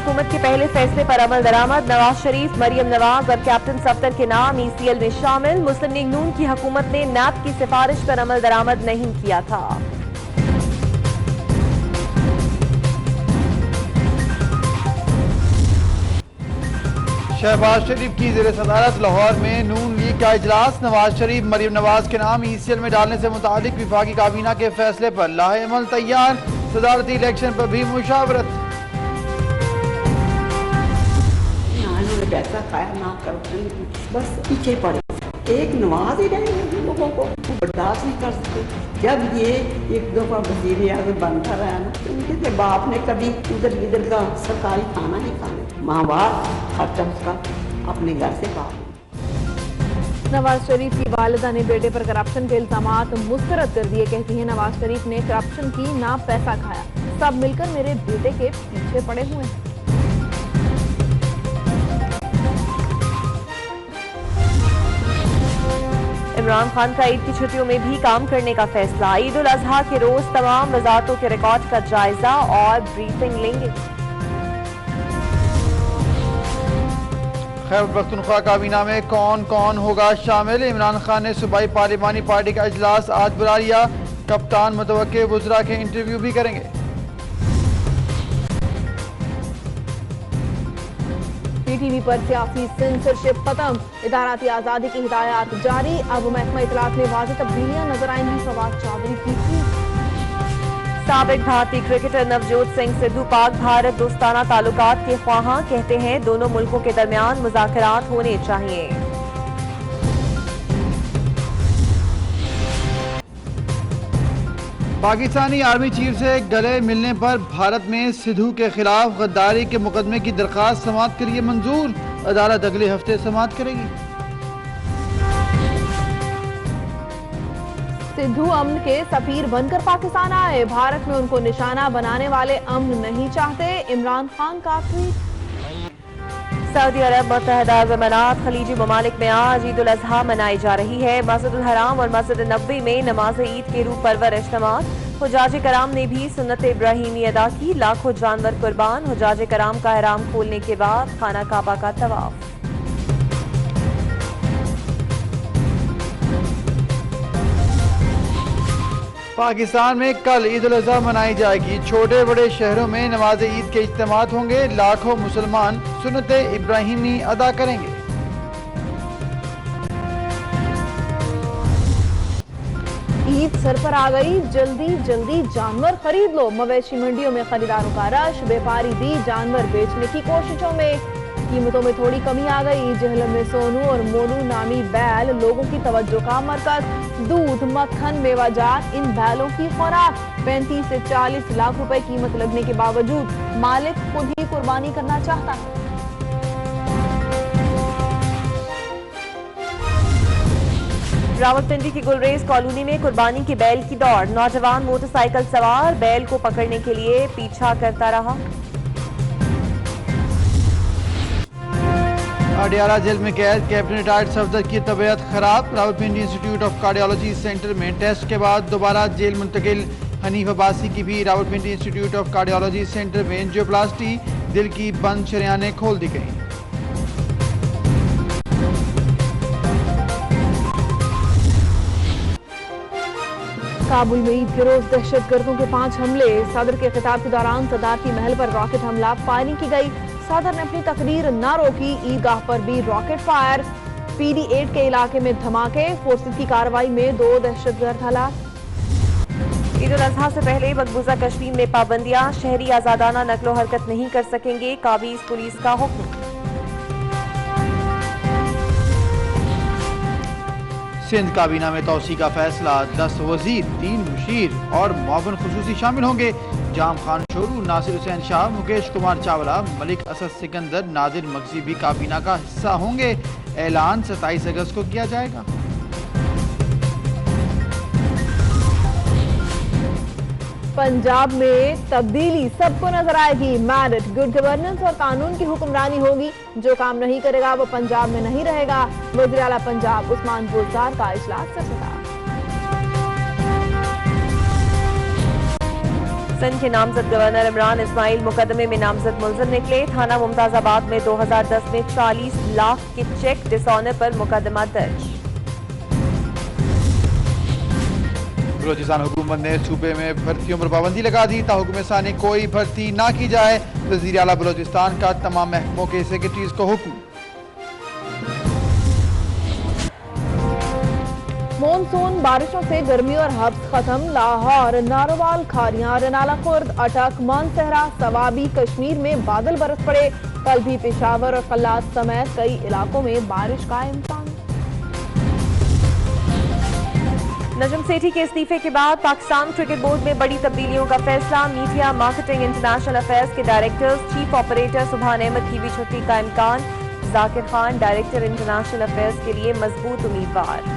हुकूमत के पहले फैसले पर अमल दरामद। नवाज शरीफ, मरियम नवाज और कैप्टन सफ्दर के नाम ECL में शामिल। मुस्लिम लीग नून की हुकूमत ने NAP की सिफारिश पर अमल दरामद नहीं किया था। शहबाज शरीफ की ज़ेर सदारत लाहौर में नून लीग का इजलास। नवाज शरीफ, मरियम नवाज के नाम ECL में डालने से मुताबिक विफाकी काबीना के फैसले पर लाहे अमल तैयार। सदारती इलेक्शन पर भी मुशावरत। पैसा खाया ना करप्शन की, बस पीछे पड़े। एक नवाज ही रहे लोगों को बर्दाश्त नहीं कर सकते। जब ये एक दफा वज़ीर आज़म बनता रहा ना, तो उनके बाप ने कभी उधर इधर का सरकारी खाना नहीं खाने, माँ बाप खर्चा उसका अपने घर से बाप। नवाज शरीफ की वालिदा ने बेटे पर करप्शन के इल्जामात मुस्तरद कर दिए। कहती हैं नवाज शरीफ ने करप्शन की ना पैसा खाया, सब मिलकर मेरे बेटे के पीछे पड़े हुए हैं। इमरान खान का ईद की छुट्टियों में भी काम करने का फैसला। ईद उल अजहा के रोज तमाम वजारतों के रिकॉर्ड का जायजा और ब्रीफिंग लेंगे। खैबर पख्तूनख्वा काबीना में कौन कौन होगा शामिल? इमरान खान ने सूबाई पार्लिमानी पार्टी का इजलास आज बुला लिया। कप्तान मुतवक्के वुज़रा के इंटरव्यू भी करेंगे। PTV पर सियासी सेंसरशिप खत्म, इदाराती आजादी की हिदायत जारी। अब महकमा इत्तलात में वाज़ेह तब्दीलियां नजर आएंगी। फवाद चौधरी की साबिक भारतीय क्रिकेटर नवजोत सिंह सिद्धू पाक भारत दोस्ताना ताल्लुकात के ख्वाहां, कहते हैं दोनों मुल्कों के दरमियान मुज़ाकरात होने चाहिए। पाकिस्तानी आर्मी चीफ से गले मिलने पर भारत में सिद्धू के खिलाफ गद्दारी के मुकदमे की दरखास्त समाअत के लिए मंजूर। अदालत अगले हफ्ते समाअत करेगी। सिद्धू अमन के सफीर बनकर पाकिस्तान आए। भारत में उनको निशाना बनाने वाले अमन नहीं चाहते। इमरान खान का ट्वीट। सऊदी अरब, मुत्तहदा अरब अमारात, खलीजी ममालिक में आज ईद उल अजहा मनाई जा रही है। मस्जिदुल हराम और मस्जिद नबवी में नमाज ईद के रूह परवर इज्तिमात। हुजाज कराम ने भी सुन्नत इब्राहीमी अदा की। लाखों जानवर कुर्बान। हुजाज कराम का हराम खोलने के बाद खाना काबा का तवाफ। पाकिस्तान में कल ईद उल अजहा मनाई जाएगी। छोटे बड़े शहरों में नमाज ईद के इज्तिमात होंगे। लाखों मुसलमान सुन्नत इब्राहीमी अदा करेंगे। ईद सर पर आ गई, जल्दी जल्दी जानवर खरीद लो। मवेशी मंडियों में खरीदारों का रश। व्यापारी भी जानवर बेचने की कोशिशों में। कीमतों में थोड़ी कमी आ गई। जहलम में सोनू और मोनू नामी बैल लोगों की तवज्जो का मरकज। दूध, मक्खन, मेवाजात इन बैलों की खुराक। 35 से 40 लाख रुपए कीमत लगने के बावजूद मालिक खुद ही कुर्बानी करना चाहता है। रावलपिंडी की गुलरेज कॉलोनी में कुर्बानी की बैल की दौड़। नौजवान मोटरसाइकिल सवार बैल को पकड़ने के लिए पीछा करता रहा। अडियाला जेल में कैद कैप्टन रिटायर्ड सफदर की तबीयत खराब। Rawalpindi institute of cardiology centre में टेस्ट के बाद दोबारा जेल मुंतकिल। हनीफ अब्बासी की भी Rawalpindi institute of cardiology centre में एंजियोप्लास्टी। दिल की बंद शरियानें खोल दी गई। काबुल में ईद के रोज दहशतगर्दों के 5 हमले। सदर के खिताब के दौरान सदारती महल पर रॉकेट हमला, फायरिंग की गई। सदर ने अपनी तकरीर न रोकी। ईदगाह पर भी रॉकेट फायर। PD8 के इलाके में धमाके। फोर्सेज की कार्रवाई में 2 दहशतगर्द हलाक। ईद उल अजहा से पहले मकबूजा कश्मीर में पाबंदियां। शहरी आजादाना नकलो हरकत नहीं कर सकेंगे। काबीज पुलिस का हुक्म। सिंध काबीना में तौसी का फैसला। 10 वजीर, 3 मुशीर और मुआविन खुसूसी शामिल होंगे। जाम खान शोरू, नासिर हुसैन शाह, मुकेश कुमार चावला, मलिक असद सिकंदर, नादिर मगजी भी काबीना का हिस्सा होंगे। ऐलान 27 अगस्त को किया जाएगा। पंजाब में तब्दीली सबको नजर आएगी। मैरिट, गुड गवर्नेंस और कानून की हुक्मरानी होगी। जो काम नहीं करेगा वो पंजाब में नहीं रहेगा। वज़ीर आला पंजाब उस्मान बुज़दार का इजलास से सदा। सिंध के नामजद गवर्नर इमरान इस्माइल मुकदमे में नामजद मुलजिम निकले। थाना मुमताजाबाद में 2010 में 40 लाख के चेक डिसऑनर पर मुकदमा दर्ज। बलोचिस्तान हुकूमत ने सूबे में भर्तियों पर पाबंदी लगा दी। ताहुकुम सानी कोई भर्ती ना की जाए। वज़ीर आला बलोचिस्तान का तमाम महकमों के सेक्रेटरीज को हुक्म। मॉनसून बारिशों से गर्मी और हब्स खत्म। लाहौर, नारोवाल, खारियां, रनाला खुर्द, अटक, मानसहरा, सवाबी कश्मीर में बादल बरस पड़े। कल भी पेशावर और कल्लात समेत कई इलाकों में बारिश का इम्कान। नजम सेठी के इस्तीफे के बाद पाकिस्तान क्रिकेट बोर्ड में बड़ी तब्दीलियों का फैसला। मीडिया, मार्केटिंग, इंटरनेशनल अफेयर्स के डायरेक्टर्स, चीफ ऑपरेटर सुभान अहमद की भी छुट्टी का इम्कान। Zakir Khan director international affairs के लिए मजबूत उम्मीदवार।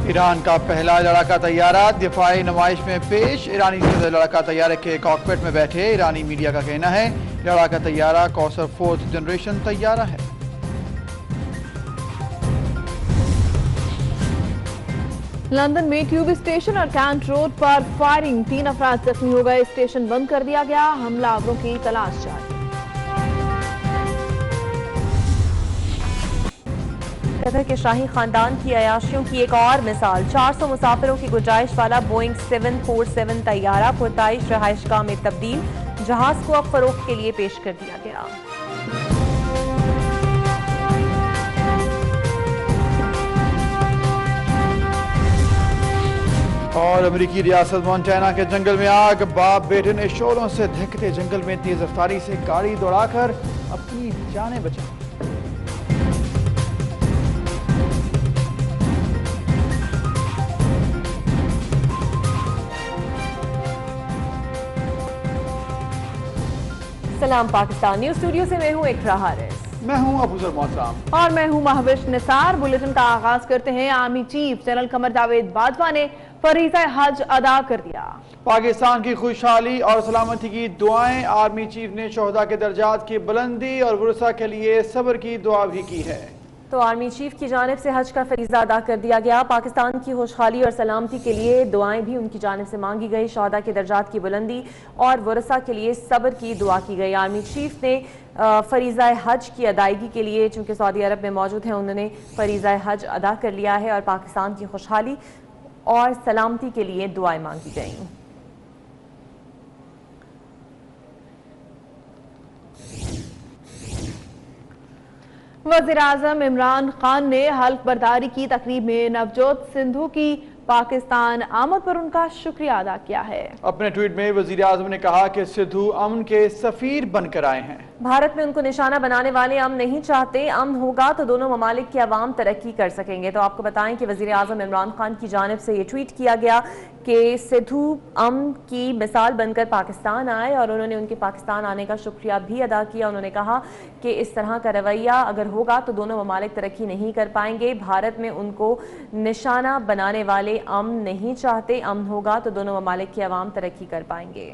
ईरान का पहला लड़ाका तैयारा दिफाई नुमाइश में पेश। ईरानी सदर लड़ाका तैयारे के कॉकपिट में बैठे। ईरानी मीडिया का कहना है लड़ाका तैयारा कौसर 4th जनरेशन तैयारा है। लंदन में ट्यूब स्टेशन और कैंट रोड पर फायरिंग, 3 अफराद जख्मी हो गए। स्टेशन बंद कर दिया गया। हमलावरों की तलाश जारी। कतर के शाही खानदान की अयाशियों की एक और मिसाल। 400 मुसाफिरों की गुंजाइश वाला बोइंग 747 तैयारा पुरताइश रहायशगाह में तब्दील। जहाज को अब फरोख्त के लिए पेश कर दिया गया। और अमेरिकी रियासत मोंटाना के जंगल में आग। बाप बेटे ने शोरों से धकते जंगल में तेज रफ्तारी से गाड़ी दौड़ाकर अपनी जानें बचाई। सलाम पाकिस्तान न्यूज स्टूडियो से मैं हूं इकरा हारिस। मैं हूं अबूजर मौसम और मैं हूं महविश निसार। बुलेटिन का आगाज करते हैं। Army chief general Qamar Javed Bajwa ने फरीज़ा हज अदा कर दिया। पाकिस्तान की खुशहाली और सलामती की दुआएं। आर्मी चीफ ने शोहदा के दर्जात की बुलंदी और वुरसा के लिए सब्र की दुआ भी की है। तो आर्मी चीफ की जानिब से हज का फरीज़ा अदा कर दिया गया। पाकिस्तान की खुशहाली और सलामती के लिए दुआएं भी उनकी जानिब से मांगी गई। शोहदा के दर्जात की बुलंदी और वरसा के लिए सब्र की दुआ की गई। आर्मी चीफ ने फरीज़ा हज की अदायगी के लिए, चूँकि सऊदी अरब में मौजूद हैं, उन्होंने फरीज़ा हज अदा कर लिया है और पाकिस्तान की खुशहाली और सलामती के लिए दुआएं मांगी गईं। वज़ीर-ए-आज़म इमरान खान ने हल्फ बर्दारी की तकरीब में नवजोत सिद्धू की पाकिस्तान आमद पर उनका शुक्रिया अदा किया है। अपने ट्वीट में वज़ीर आज़म ने कहा कि सिद्धू अमन के सफीर बनकर आए हैं। भारत में उनको निशाना बनाने वाले अमन नहीं चाहते। अमन होगा तो दोनों ममालिक के अवाम तरक्की कर सकेंगे। तो आपको बताएं कि वज़ीर आज़म इमरान खान की जानिब से ये ट्वीट किया गया कि सिद्धू अमन की मिसाल बनकर पाकिस्तान आए और उन्होंने उनके पाकिस्तान आने का शुक्रिया भी अदा किया। उन्होंने कहा कि इस तरह का रवैया अगर होगा तो दोनों ममालिक तरक्की नहीं कर पाएंगे। भारत में उनको निशाना बनाने वाले अमन नहीं चाहते। अमन होगा तो दोनों ममालिक के अवाम तरक्की कर पाएंगे।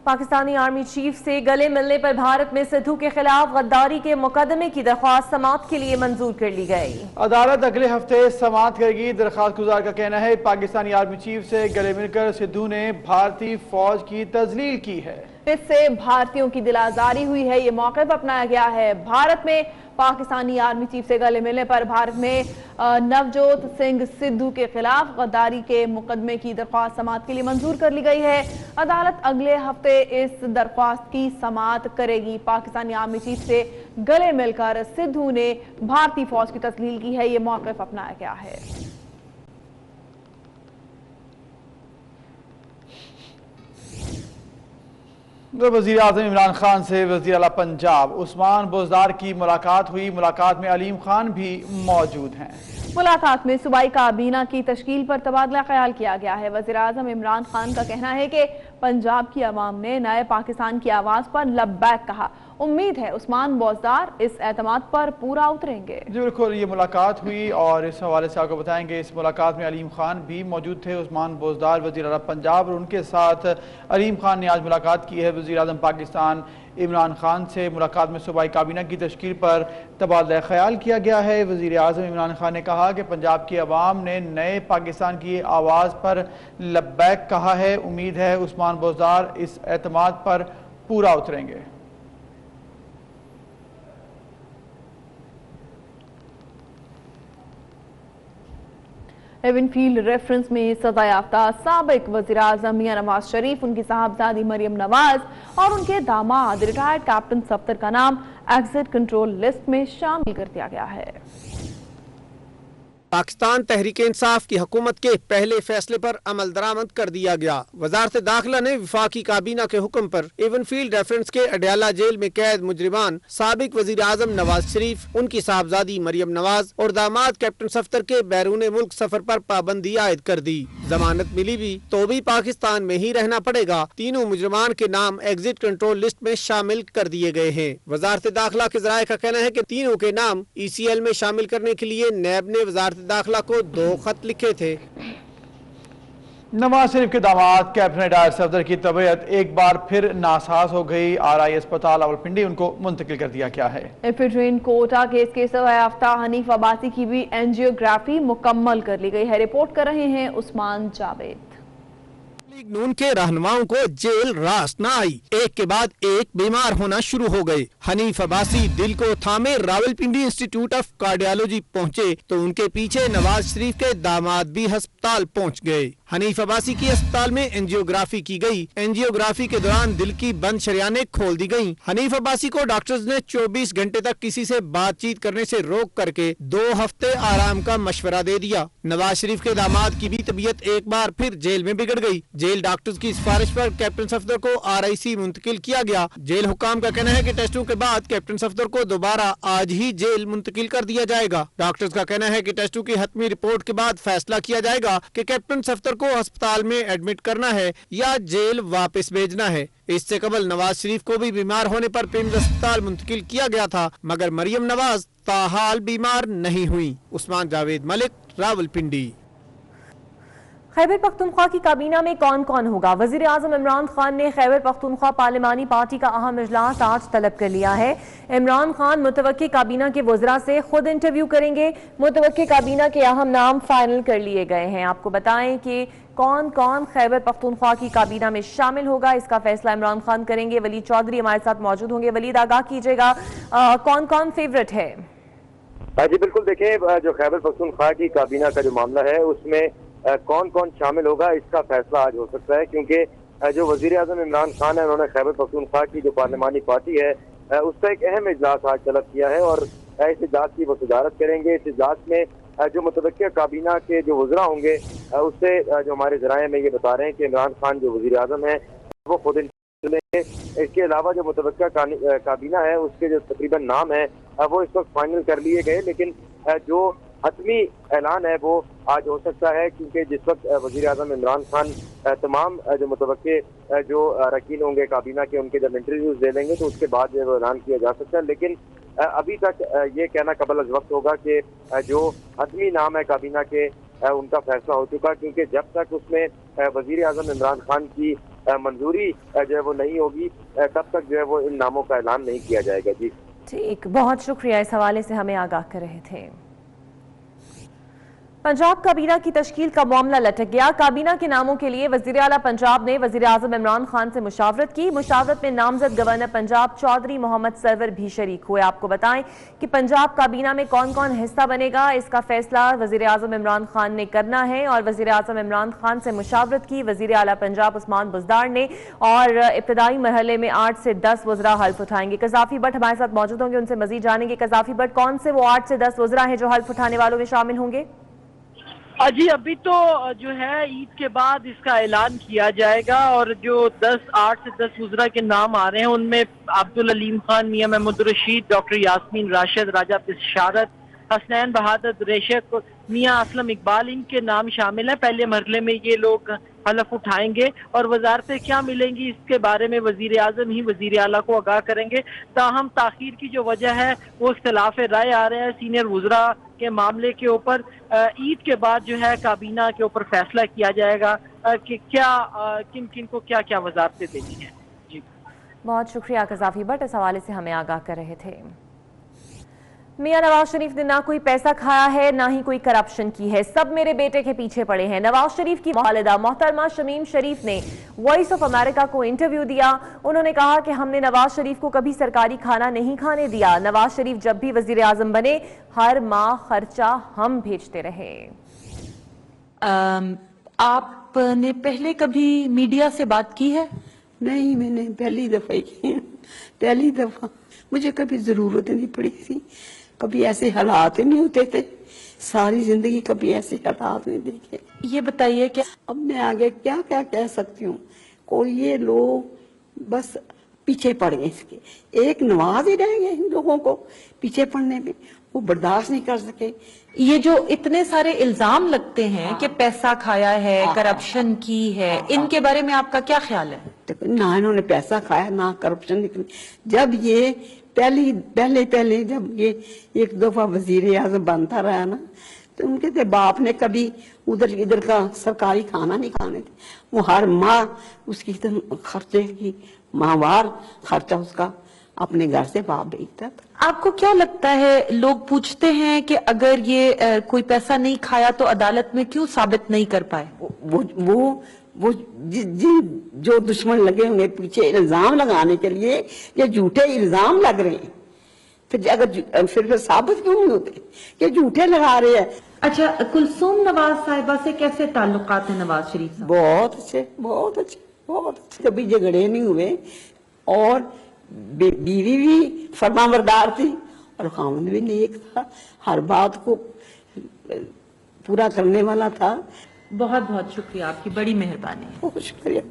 पाकिस्तानी आर्मी चीफ से गले मिलने पर भारत में सिद्धू के खिलाफ गद्दारी के मुकदमे की दरख्वास्त समाअत के लिए मंजूर कर ली गई। अदालत अगले हफ्ते समाअत करेगी। दरख्वास्त गुजार का कहना है पाकिस्तानी आर्मी चीफ से गले मिलकर सिद्धू ने भारतीय फौज की तजलील की है। इससे भारतीयों की दिल आजारी हुई है। ये मौक़िफ़ अपनाया गया है। भारत में पाकिस्तानी आर्मी चीफ से गले मिलने पर भारत में नवजोत सिंह सिद्धू के खिलाफ गद्दारी के मुकदमे की दरख्वास्त समाअत के लिए मंजूर कर ली गई है। अदालत अगले हफ्ते इस दरख्वास्त की समाअत करेगी। पाकिस्तानी आर्मी चीफ से गले मिलकर सिद्धू ने भारतीय फौज की तस्लील की है। ये मौक़िफ़ अपनाया गया है। वज़ीर आज़म इमरान खान से वज़ीर आला पंजाब उस्मान बुज़दार की मुलाकात हुई। मुलाकात में अलीम खान भी मौजूद हैं। मुलाकात में सूबाई काबीना की तश्कील पर तबादला ख्याल किया गया है। वज़ीर आज़म इमरान खान का कहना है कि पंजाब की आवाम ने नए पाकिस्तान की आवाज़ पर लब्बैक कहा। उम्मीद है उस्मान बोजदार इस एतमाद पर पूरा उतरेंगे। जी बिल्कुल, ये मुलाकात हुई और इस हवाले से आपको बताएंगे इस मुलाकात में अलीम खान भी मौजूद थे। उस्मान बोजदार वज़ीर आला पंजाब और उनके साथ अलीम खान ने आज मुलाकात की है। वज़ीर आज़म पाकिस्तान इमरान खान से मुलाकात में सूबाई काबीना की तश्कील पर तबादला ख्याल किया गया है। वज़ीर आज़म इमरान खान ने कहा कि पंजाब की आवाम ने नए पाकिस्तान की आवाज़ पर लब्बैक कहा है। उम्मीद है उस्मान बोजदार इस एतमाद पर पूरा उतरेंगे। एवनफील्ड रेफरेंस में सजा याफ्ता साबिक वज़ीर आज़म मियां नवाज शरीफ, उनकी साहबजादी मरियम नवाज और उनके दामाद रिटायर्ड कैप्टन सफ्तर का नाम एग्जिट कंट्रोल लिस्ट में शामिल कर दिया गया है। पाकिस्तान तहरीक इंसाफ की हुकूमत के पहले फैसले पर अमल दरामद कर दिया गया। वजारत दाखिला ने वफाकी काबीना के हुक्म पर एवनफील्ड रेफरेंस के अडयाला जेल में कैद मुजरिमान साबिक वजीर आजम नवाज शरीफ, उनकी साहबजादी मरियम नवाज और दामाद कैप्टन सफ्तर के बैरून मुल्क सफर पर पाबंदी आयद कर दी। जमानत मिली भी तो भी पाकिस्तान में ही रहना पड़ेगा। तीनों मुजरिमान के नाम एग्जिट कंट्रोल लिस्ट में शामिल कर दिए गए हैं। वजारत दाखिला के जराये का कहना है कि तीनों के नाम ECL में शामिल करने के लिए नैब ने वजारत दाखिला को 2 खत लिखे थे। नवाज शरीफ के दामाद कैप्टन रिटायर्ड सफदर की तबीयत एक बार फिर नासाज हो गई। RI अस्पताल रावलपिंडी उनको मुंतकिल कर दिया गया है। एफिड्रिन कोटा केस के सजा याफ्ता हनीफ अब्बासी की भी एंजियोग्राफी मुकम्मल कर ली गई है। रिपोर्ट कर रहे हैं उस्मान जावेद। लीग नून के रहनुमाओं को जेल रास न आई, एक के बाद एक बीमार होना शुरू हो गए। हनीफ अब्बासी दिल को थामे रावलपिंडी इंस्टीट्यूट ऑफ कार्डियोलॉजी पहुंचे तो उनके पीछे नवाज शरीफ के दामाद भी अस्पताल पहुंच गए। हनीफ अब्बासी की अस्पताल में एंजियोग्राफी की गई। एंजियोग्राफी के दौरान दिल की बंद शरियानें खोल दी गईं। हनीफ अब्बासी को डॉक्टर्स ने 24 घंटे तक किसी से बातचीत करने से रोक करके 2 हफ्ते आराम का मशवरा दे दिया। नवाज शरीफ के दामाद की भी तबीयत एक बार फिर जेल में बिगड़ गई। जेल डॉक्टर्स की सिफारिश पर कैप्टन सफदर को RIC मुंतकिल किया गया। जेल हुकाम का कहना है कि टेस्टों के बाद कैप्टन सफदर को दोबारा आज ही जेल मुंतकिल कर दिया जाएगा। डॉक्टर्स का कहना है कि टेस्टों की हतमी रिपोर्ट के बाद फैसला किया जाएगा कि कैप्टन सफदर को अस्पताल में एडमिट करना है या जेल वापस भेजना है। इससे कबल नवाज शरीफ को भी बीमार होने पर पिंड अस्पताल मुंतकिल किया गया था, मगर मरियम नवाज ताहाल बीमार नहीं हुई। उस्मान जावेद मलिक, रावलपिंडी। खैबर पख्तूनख्वा की काबीना में कौन कौन होगा? वजीर आजम इमरान खान ने खैबर पख्तूनख्वा पार्लिमानी पार्टी का अहम इजलास आज तलब कर लिया है। इमरान खान मुतवक्की काबीना के वज़रा से खुद इंटरव्यू करेंगे। मुतवक्की काबीना के अहम नाम फाइनल कर लिए गए हैं। आपको बताएं कि कौन कौन खैबर पख्तूनख्वा की काबीना में शामिल होगा, इसका फैसला इमरान खान करेंगे। वलीद चौधरी हमारे साथ मौजूद होंगे। वलीद, आगाह कीजिएगा, कौन कौन फेवरेट है? जी बिल्कुल, देखें जो खैबर पख्तूनख्वा की काबीना का जो मामला है उसमें कौन कौन शामिल होगा इसका फैसला आज हो सकता है, क्योंकि जो वजीर आजम इमरान खान है उन्होंने खैबर पख्तूनख्वा की जो पार्लिमानी पार्टी है उसका एक अहम इजलास आज तलब किया है और इस इजलास की वो सदारत करेंगे। इस इजलास में जो मुतवक्किया काबीना के जो वज़रा होंगे उससे जो हमारे ज़राए में ये बता रहे हैं कि इमरान खान जो वजीर आजम है वो खुद लेंगे। इसके अलावा जो मुतवक्किया काबीना है उसके जो तकरीबन नाम है वो इस वक्त फाइनल कर लिए गए, लेकिन जो हतमी ऐलान है वो आज हो सकता है, क्योंकि जिस वक्त वज़ीर आज़म इमरान खान तमाम जो मुतवक्के जो अरकान होंगे काबीना के उनके जब इंटरव्यूज दे लेंगे तो उसके बाद जो ऐलान किया जा सकता है। लेकिन अभी तक ये कहना कबल अज़ वक्त होगा कि जो हतमी नाम है काबीना के उनका फैसला हो चुका, क्योंकि जब तक उसमें वज़ीर आज़म इमरान खान की मंजूरी जो है वो नहीं होगी तब तक जो है वो इन नामों का ऐलान नहीं किया जाएगा। जी ठीक, बहुत शुक्रिया, इस हवाले से हमें आगाह कर रहे थे। पंजाब काबीना की तश्कील का मामला लटक गया। काबीना के नामों के लिए वज़ीर आला पंजाब ने वज़ीर आज़म इमरान खान से मुशावरत की। मुशावरत में नामजद गवर्नर पंजाब चौधरी मोहम्मद सरवर भी शरीक हुए। आपको बताएं कि पंजाब काबीना में कौन कौन हिस्सा बनेगा, इसका फैसला वज़ीर आज़म इमरान खान ने करना है और वज़ीर आज़म इमरान खान से मुशावरत की वज़ीर आला पंजाब उस्मान बुज़दार ने और इब्तदाई मरहले में 8 से 10 वज़रा हल्फ उठाएंगे। कज़ाफ़ी भट्ट हमारे साथ मौजूद होंगे, उनसे मज़ीद जानेंगे। कज़ाफ़ी भट्ट, कौन से वो 8 से 10 वज़रा हैं जो हल्फ उठाने वालों में शामिल होंगे? जी अभी तो जो है ईद के बाद इसका ऐलान किया जाएगा और जो 8 से 10 वज़रा के नाम आ रहे हैं उनमें अब्दुल अलीम खान, मियां महमूद रशीद, डॉक्टर यास्मीन राशिद, राजा बिशारत, हसनैन बहादुर रेशक, मियां असलम इकबाल, इनके नाम शामिल हैं। पहले मरहले में ये लोग हलफ उठाएंगे और वजारतें क्या मिलेंगी इसके बारे में वजीर आजम ही वजीर आला को आगाह करेंगे। ताहम ताखीर की जो वजह है वो इख्तिलाफ राय आ रहे हैं सीनियर वुज़रा के मामले के ऊपर। ईद के बाद जो है काबीना के ऊपर फैसला किया जाएगा कि क्या किन किन को क्या क्या वजारतें देनी है। जी बहुत शुक्रिया कज़ाफी भट्ट, इस हवाले से हमें आगाह कर रहे थे। मियां नवाज शरीफ ने ना कोई पैसा खाया है ना ही कोई करप्शन की है, सब मेरे बेटे के पीछे पड़े हैं। नवाज शरीफ की वालिदा मोहतरमा शमीम शरीफ ने वॉइस ऑफ अमेरिका को इंटरव्यू दिया। उन्होंने कहा कि हमने नवाज शरीफ को कभी सरकारी खाना नहीं खाने दिया। नवाज शरीफ जब भी वजीर आजम बने हर माह खर्चा हम भेजते रहे। आपने पहले कभी मीडिया से बात की है? नहीं, मैंने पहली दफा ही की है, पहली दफा। मुझे कभी जरूरत नहीं पड़ी थी, कभी ऐसे हालात ही नहीं होते थे, सारी जिंदगी कभी ऐसे हालात नहीं देखे। ये बताइए कि अब मैं आगे क्या क्या कह सकती हूँ। कोई ये लोग बस पीछे पड़ गए, इसके एक नवाज ही रह गए इन लोगों को पीछे पड़ने में, वो बर्दाश्त नहीं कर सके। ये जो इतने सारे इल्जाम लगते हैं कि पैसा खाया है, करप्शन की है, इनके बारे में आपका क्या ख्याल है? ना इन्होंने पैसा खाया ना करप्शन निकली। जब ये पहले जब ये एक दफा वजीर आजम बनता रहा ना, तो उनके थे बाप ने कभी उधर इधर का सरकारी खाना नहीं खाने थे। वो हर माह उसकी खर्चे की माहवार खर्चा उसका अपने घर से बाप भेजता था। आपको क्या लगता है, लोग पूछते हैं कि अगर ये कोई पैसा नहीं खाया तो अदालत में क्यों साबित नहीं कर पाए? वो जो दुश्मन लगे होंगे पीछे इल्जाम लगाने के लिए, ये झूठे इल्जाम लग रहे हैं, फिर अगर फिर साबित क्यों नहीं होते कि झूठे लगा रहे हैं। अच्छा, कुलसूम नवाज साहिबा से कैसे ताल्लुकात है नवाज शरीफ साहब? बहुत अच्छे, बहुत अच्छे, बहुत अच्छे। कभी झगड़े नहीं हुए और बीवी भी फरमाबरदार थी और खामद भी नेक था, हर बात को पूरा करने वाला था। बहुत बहुत शुक्रिया, आपकी बड़ी मेहरबानी है। बहुत शुक्रिया।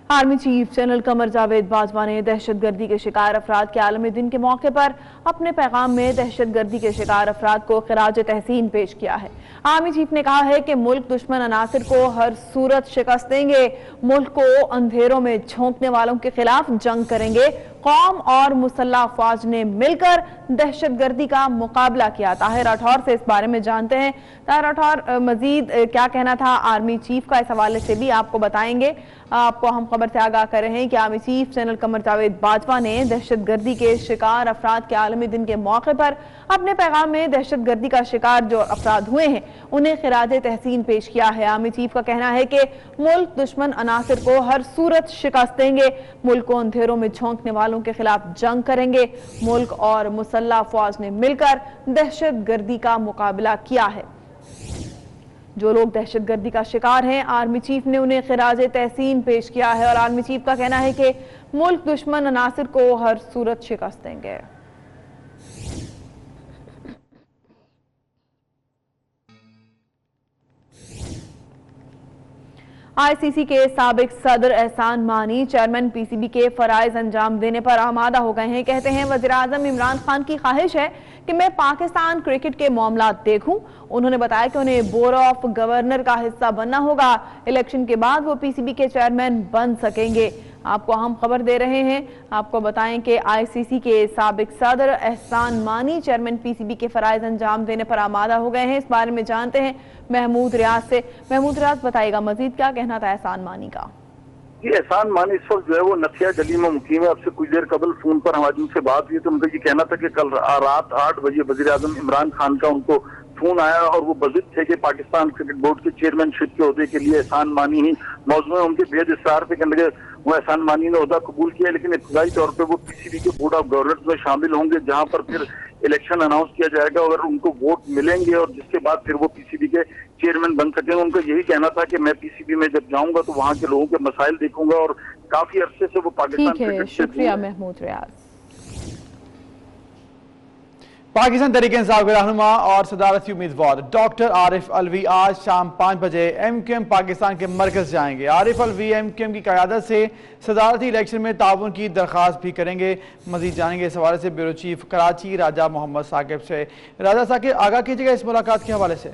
Army chief general Qamar Javed Bajwa ने दहशतगर्दी के शिकार अफराद के आलमी दिन के मौके पर अपने पैगाम में दहशतगर्दी के शिकार अफराद को खिराज तहसीन पेश किया है। आर्मी चीफ ने कहा है कि मुल्क दुश्मन अनासिर को हर सूरत शिकस्त देंगे, मुल्क को अंधेरों में झोंकने वालों के खिलाफ जंग करेंगे। कौम और मुसल्लह अफवाज ने मिलकर दहशतगर्दी का मुकाबला किया। ताहिर राठौर से इस बारे में जानते हैं। ताहिर राठौर, मजीद क्या कहना था आर्मी चीफ का, इस हवाले से भी आपको बताएंगे। आपको हम खबर से आगाह कर रहे हैं कि army chief general Qamar Javed Bajwa ने दहशतगर्दी के शिकार अफराद के आलमी दिन के मौके पर अपने पैगाम में दहशतगर्दी का शिकार जो अफराद हुए हैं उन्हें खिराज तहसीन पेश किया है। आर्मी चीफ का कहना है कि मुल्क दुश्मन अनासिर को हर सूरत शिकस्त देंगे, मुल्क को अंधेरों में झोंकने वालों के खिलाफ जंग करेंगे। मुल्क और मुसल्लह अफवाज ने मिलकर दहशतगर्दी का मुकाबला किया है। जो लोग दहशतगर्दी का शिकार हैं, आर्मी चीफ ने उन्हें खिराज तहसीन पेश किया है और आर्मी चीफ का कहना है कि मुल्क दुश्मन अनासिर को हर सूरत शिकस्त देंगे। आईसीसी के साबिक सदर एहसान मानी चेयरमैन पीसीबी के फराइज अंजाम देने पर आमादा हो गए हैं। कहते हैं वज़ीर आज़म इमरान खान की ख्वाहिश है कि मैं पाकिस्तान क्रिकेट के मामला देखूं। उन्होंने बताया कि उन्हें बोर्ड ऑफ गवर्नर का हिस्सा बनना होगा। इलेक्शन के बाद वो पीसीबी के चेयरमैन बन सकेंगे। आपको हम खबर दे रहे हैं, आपको बताएं कि आईसीसी के साबिक सदर एहसान मानी चेयरमैन पीसीबी के फराइज अंजाम देने पर आमादा हो गए हैं। इस बारे में जानते हैं महमूद रियाज से। महमूद रियाज, बताइएगा मजीद क्या कहना था एहसान मानी का? ये एहसान मानी इस वक्त जो है वो नथिया गली में मुकीम है। अब से कुछ देर कबल फोन पर हमारी उनसे बात हुई तो उनका ये कहना था कि कल रात 8 बजे वजीर आजम इमरान खान का उनको फोन आया और वो बजिद थे कि पाकिस्तान क्रिकेट बोर्ड के चेयरमैनशिप के ओहदे के लिए एहसान मानी ही मौजूद है। उनके बेहद इस्तार पे कहने लगे वो एहसान मानी ने ओहदा कबूल किया, लेकिन इब्तदाई तौर पर वो पीसीबी के बोर्ड ऑफ गवर्नर्स में शामिल होंगे, जहां पर फिर इलेक्शन अनाउंस किया जाएगा। अगर उनको वोट मिलेंगे और जिसके बाद फिर वो पीसीबी के चेयरमैन बन सकेंगे। उनका यही कहना था कि मैं पीसीबी में जब जाऊंगा तो वहां के लोगों के मसाइल देखूंगा और काफी अरसे से वो पाकिस्तान क्रिकेट से शुक्रिया महमूद रियाज। पाकिस्तान तहरीक इंसाफ के रहनुमा और सदारती उम्मीदवार डॉक्टर आरिफ अलवी आज शाम 5 बजे एमक्यूएम पाकिस्तान के मरकज जाएंगे। आरिफ अलवी एमक्यूएम की क़यादत से सदारती इलेक्शन में ताउन की दरख्वास्त भी करेंगे। मजीद जानेंगे इस हवाले से ब्यूरो चीफ कराची राजा मोहम्मद साकिब से। राजा साकिब, आगाह कीजिएगा इस मुलाकात के हवाले से।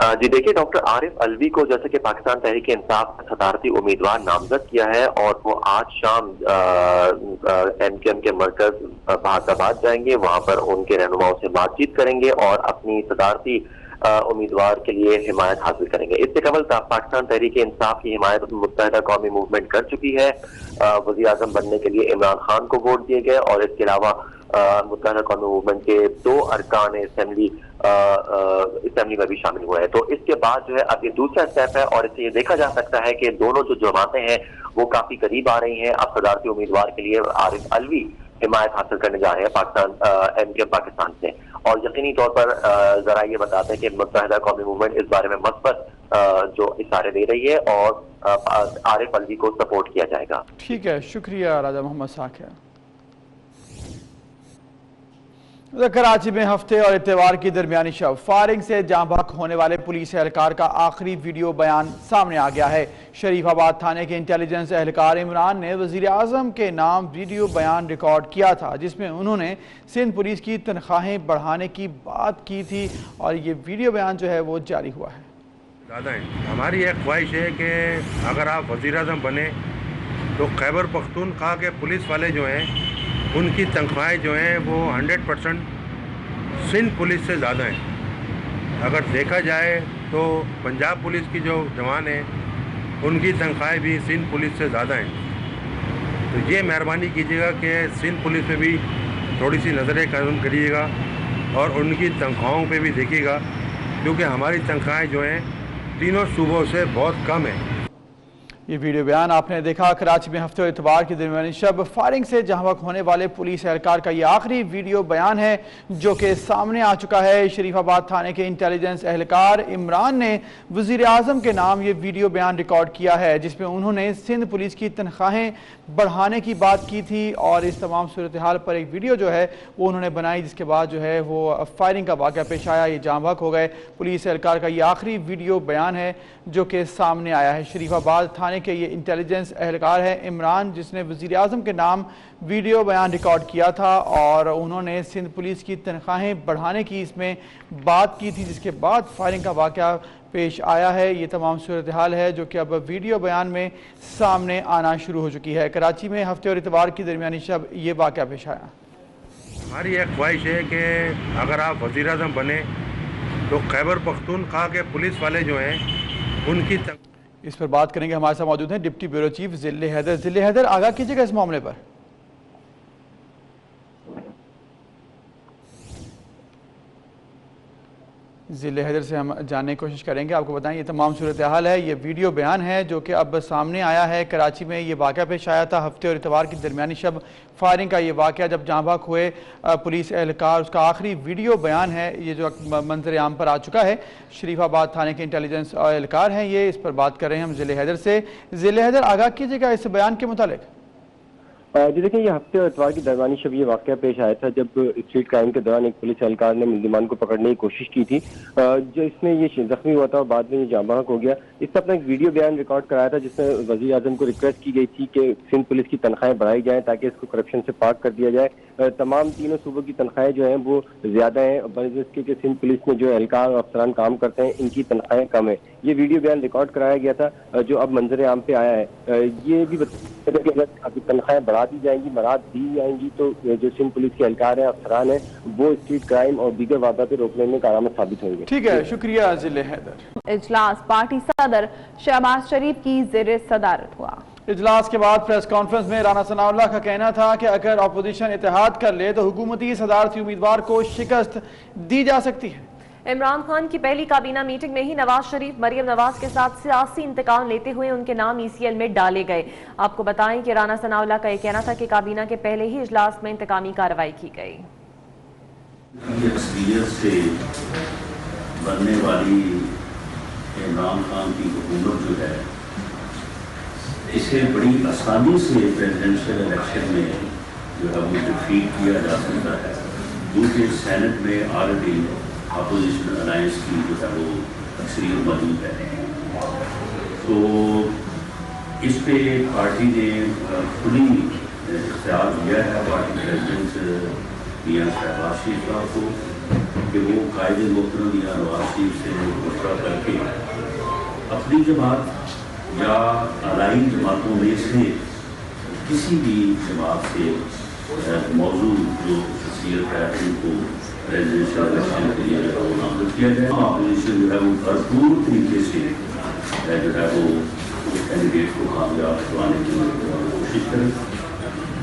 جی دیکھیے ڈاکٹر عارف الوی کو جیسے کہ پاکستان تحریک انصاف کا صدارتی امیدوار نامزد کیا ہے اور وہ آج شام ایم کیو ایم کے مرکز بہادر آباد جائیں گے، وہاں پر ان کے رہنماؤں سے بات چیت کریں گے اور اپنی صدارتی امیدوار کے لیے حمایت حاصل کریں گے۔ اس سے قبل پاکستان تحریک انصاف کی حمایت متحدہ قومی موومنٹ کر چکی ہے، وزیر اعظم بننے کے لیے عمران خان کو ووٹ دیے گئے اور اس کے علاوہ متحدہ قومی موومنٹ کے 2 ارکان اسمبلی میں بھی شامل ہوئے ہیں۔ تو اس کے بعد جو ہے اب یہ دوسرا اسٹیپ ہے اور اس سے یہ دیکھا جا سکتا ہے کہ دونوں جو جماعتیں ہیں وہ کافی قریب آ رہی ہیں۔ اب صدارتی امیدوار کے لیے عارف الوی حمایت حاصل کرنے جا رہے ہیں پاکستان ایم کیو پاکستان سے، اور یقینی طور پر ذرا یہ بتاتے ہیں کہ متحدہ قومی موومنٹ اس بارے میں مثبت جو اشارے دے رہی ہے اور عارف الوی کو سپورٹ کیا جائے گا۔ ٹھیک ہے، شکریہ راجہ محمد ساکر۔ کراچی میں ہفتے اور اتوار کی درمیانی شب فائرنگ سے جاں بحق ہونے والے پولیس اہلکار کا آخری ویڈیو بیان سامنے آ گیا ہے۔ شریف آباد تھانے کے انٹیلیجنس اہلکار عمران نے وزیر اعظم کے نام ویڈیو بیان ریکارڈ کیا تھا، جس میں انہوں نے سندھ پولیس کی تنخواہیں بڑھانے کی بات کی تھی اور یہ ویڈیو بیان جو ہے وہ جاری ہوا ہے۔ زیادہ ہیں، ہماری ایک خواہش ہے کہ اگر آپ وزیر اعظم بنے تو خیبر پختونخوا کے پولیس والے جو ہیں ان کی تنخواہیں جو ہیں وہ 100% سندھ پولیس سے زیادہ ہیں۔ اگر دیکھا جائے تو پنجاب پولیس کی جو جوان ہیں ان کی تنخواہیں بھی سندھ پولیس سے زیادہ ہیں۔ تو یہ مہربانی کیجیے گا کہ سندھ پولیس میں بھی تھوڑی سی نظر قدم کریے گا اور ان کی تنخواہوں پہ بھی دیکھیے گا، کیونکہ ہماری تنخواہیں جو ہیں تینوں صوبوں سے بہت کم ہیں۔ یہ ویڈیو بیان آپ نے دیکھا۔ کراچی میں ہفتے اور اتوار کی درمیانی شب فائرنگ سے جاں بحق ہونے والے پولیس اہلکار کا یہ آخری ویڈیو بیان ہے جو کہ سامنے آ چکا ہے۔ شریف آباد تھانے کے انٹیلیجنس اہلکار عمران نے وزیر اعظم کے نام یہ ویڈیو بیان ریکارڈ کیا ہے، جس میں انہوں نے سندھ پولیس کی تنخواہیں بڑھانے کی بات کی تھی اور اس تمام صورتحال پر ایک ویڈیو جو ہے وہ انہوں نے بنائی، جس کے بعد جو ہے وہ فائرنگ کا واقعہ پیش آیا، یہ جاں بحق ہو گئے۔ پولیس اہلکار کا یہ آخری ویڈیو بیان ہے جو کہ سامنے آیا ہے۔ شریف آباد تھانے کے یہ انٹیلیجنس اہلکار ہے عمران، جس نے وزیر اعظم کے نام ویڈیو بیان ریکارڈ کیا تھا اور انہوں نے سندھ پولیس کی تنخواہیں بڑھانے کی اس میں بات کی تھی، جس کے بعد فائرنگ کا واقعہ پیش آیا ہے۔ یہ تمام صورتحال ہے جو کہ اب ویڈیو بیان میں سامنے آنا شروع ہو چکی ہے۔ کراچی میں ہفتے اور اتوار کی درمیانی شب یہ واقعہ پیش آیا۔ ہماری ایک خواہش ہے کہ اگر آپ وزیر اعظم بنے تو خیبر پختونخوا کے پولیس والے جو ہیں ان کی اس پر بات کریں گے، ہمارے ساتھ موجود ہیں ڈپٹی بیورو چیف ذل حیدر۔ ذل حیدر، آگاہ کیجئے گا اس معاملے پر۔ ذل حیدر سے ہم جاننے کی کوشش کریں گے۔ آپ کو بتائیں یہ تمام صورتحال ہے، یہ ویڈیو بیان ہے جو کہ اب سامنے آیا ہے۔ کراچی میں یہ واقعہ پیش آیا تھا ہفتے اور اتوار کی درمیانی شب فائرنگ کا یہ واقعہ جب جاں بحق ہوئے پولیس اہلکار، اس کا آخری ویڈیو بیان ہے یہ جو منظر عام پر آ چکا ہے۔ شریف آباد تھانے کے انٹیلیجنس اہلکار ہیں یہ، اس پر بات کر رہے ہیں ہم ذل حیدر سے۔ ذل حیدر، آگاہ کیجئے گا اس بیان کے متعلق۔ جی دیکھیں، یہ ہفتے اور اتوار کی درمیانی شب یہ واقعہ پیش آیا تھا جب اسٹریٹ کرائم کے دوران ایک پولیس اہلکار نے ملزمان کو پکڑنے کی کوشش کی تھی، جو اس میں یہ زخمی ہوا تھا اور بعد میں یہ جاں بحق ہو گیا۔ اس نے اپنا ایک ویڈیو بیان ریکارڈ کرایا تھا جس میں وزیر اعظم کو ریکویسٹ کی گئی تھی کہ سندھ پولیس کی تنخواہیں بڑھائی جائیں تاکہ اس کو کرپشن سے پاک کر دیا جائے۔ تمام تینوں صوبوں کی تنخواہیں جو ہیں وہ زیادہ ہیں بنسبت کے کہ سندھ پولیس میں جو اہلکار اور افسران کام کرتے ہیں ان کی تنخواہیں کم ہیں۔ یہ ویڈیو بیان ریکارڈ کرایا گیا تھا جو اب منظر عام پہ آیا ہے۔ یہ بھی بتایا کہ اگر تنخواہیں بڑھا دی جائیں گی، مراد دی جائیں گی، تو جو سندھ پولیس کے اہلکار ہیں، افسران ہیں، وہ اسٹریٹ کرائم اور دیگر وارداتیں روکنے میں کارآمد ثابت ہوں گے۔ ٹھیک ہے، شکریہ ذل حیدر۔ اجلاس پارٹی صدر شہباز شریف کی زیر صدارت ہوا۔ اجلاس کے بعد پریس کانفرنس میں رانا ثناء اللہ کا کہنا تھا کہ اگر اپوزیشن اتحاد کر لے تو حکومتی صدارتی امیدوار کو شکست دی جا سکتی ہے۔ عمران خان کی پہلی کابینہ میٹنگ میں ہی نواز شریف مریم نواز کے ساتھ سیاسی انتقام لیتے ہوئے ان کے نام ای سی ایل میں ڈالے گئے۔ آپ کو بتائیں کہ رانا ثناء اللہ کا یہ کہنا تھا کہ کابینہ کے پہلے ہی اجلاس میں انتقامی کارروائی کی گئی۔ اکثریت سے بننے والی عمران خان کی حکومت جو ہے اسے بڑی آسانی سے پریزیڈنشل الیکشن میں جو ہے وہ ڈیفیٹ کیا جا سکتا ہے، کیونکہ سینٹ میں آلریڈی اپوزیشن الائنس کی جو ہے وہ اکثریت موجود ہے۔ تو اس پہ پارٹی نے کھلی اختیار دیا ہے پارٹی پریزیڈنٹ میاں شہباز شریف صاحب کو کہ وہ قائد محترم یا نواز شریف سے مشورہ کر کے اپنی جماعت یا علائن جماعتوں میں سے کسی بھی جماعت سے موضوع جو شخصیت ہے ان کو پریزیڈنشل الیکشن کے لیے جو ہے وہ نامزد کیا جائے. اپوزیشن جو ہے وہ بھرپور طریقے سے جو ہے وہ کینڈیڈیٹ کو کامیاب کروانے کی کوشش کرے.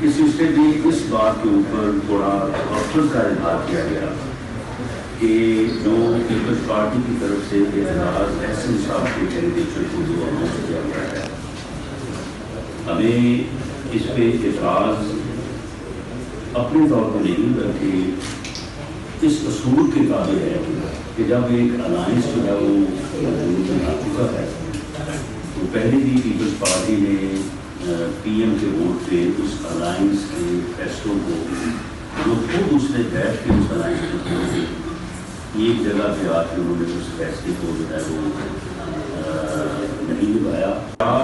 اس سلسلے میں اس بات کے اوپر تھوڑا افسوس کا اظہار کیا گیا کہ جو پیپلز پارٹی کی طرف سے اعتراض احسن صاحب کے کینڈیڈیچر کو جو اناؤنس کیا گیا ہے, ہمیں اس پہ اعتراض اپنے طور پر نہیں بلکہ اس اصول کے قابل ہے کہ جب ایک الائنس جو ہے وہ وجود میں آ چکا ہے تو پہلے بھی پیپلز پارٹی نے پی ایم کے ووٹ پہ اس الائنس کے فیصلوں کو جو خود اس نے بیٹھ کے اس الائنس کو کیے تھے ایک جگہ پہ آ کے انہوں نے اس فیصلے کو جو ہے وہ نہیں نبھایا.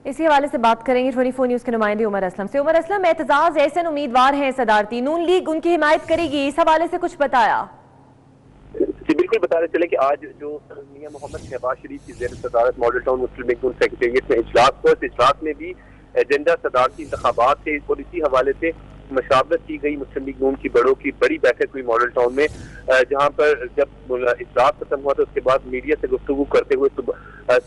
اسی حوالے سے بات کریں گے 24 نیوز کے نمائندے عمر اسلم سے. عمر اسلم, اعتزاز احسن امیدوار ہیں صدارتی, نون لیگ ان کی حمایت کرے گی, اس حوالے سے کچھ بتایا؟ جی بالکل بتاتے چلے کہ آج جو میاں محمد شہباز شریف کی زیر صدارت ماڈل ٹاؤن مسلم لیگ سیکریٹریٹ میں اجلاس ہوا, اس اجلاس میں بھی ایجنڈا صدارتی انتخابات سے اور اسی حوالے سے مشاورت کی گئی. مسلم لیگ نون کی بڑوں کی بڑی بیٹھک ہوئی ماڈل ٹاؤن میں, جہاں پر جب اجلاس ختم ہوا تو اس کے بعد میڈیا سے گفتگو کرتے ہوئے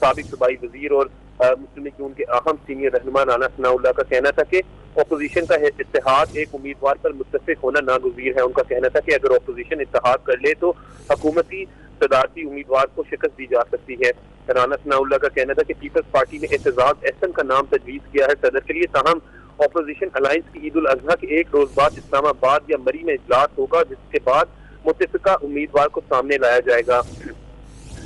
سابق صوبائی وزیر اور مسلم لیگ نون کے اہم سینئر رہنما رانا ثناء اللہ کا کہنا تھا کہ اپوزیشن کا اتحاد ایک امیدوار پر متفق ہونا ناگزیر ہے. ان کا کہنا تھا کہ اگر اپوزیشن اتحاد کر لے تو حکومتی صدارتی امیدوار کو شکست دی جا سکتی ہے. رانا ثناء اللہ کا کہنا تھا کہ پیپلز پارٹی نے اعتزاز احسن کا نام تجویز کیا ہے صدر کے لیے, تاہم اپوزیشن الائنس کی عید الاضحیٰ کے ایک روز بعد اسلام آباد یا مری میں اجلاس ہوگا, جس کے بعد متفقہ امیدوار کو سامنے لایا جائے گا.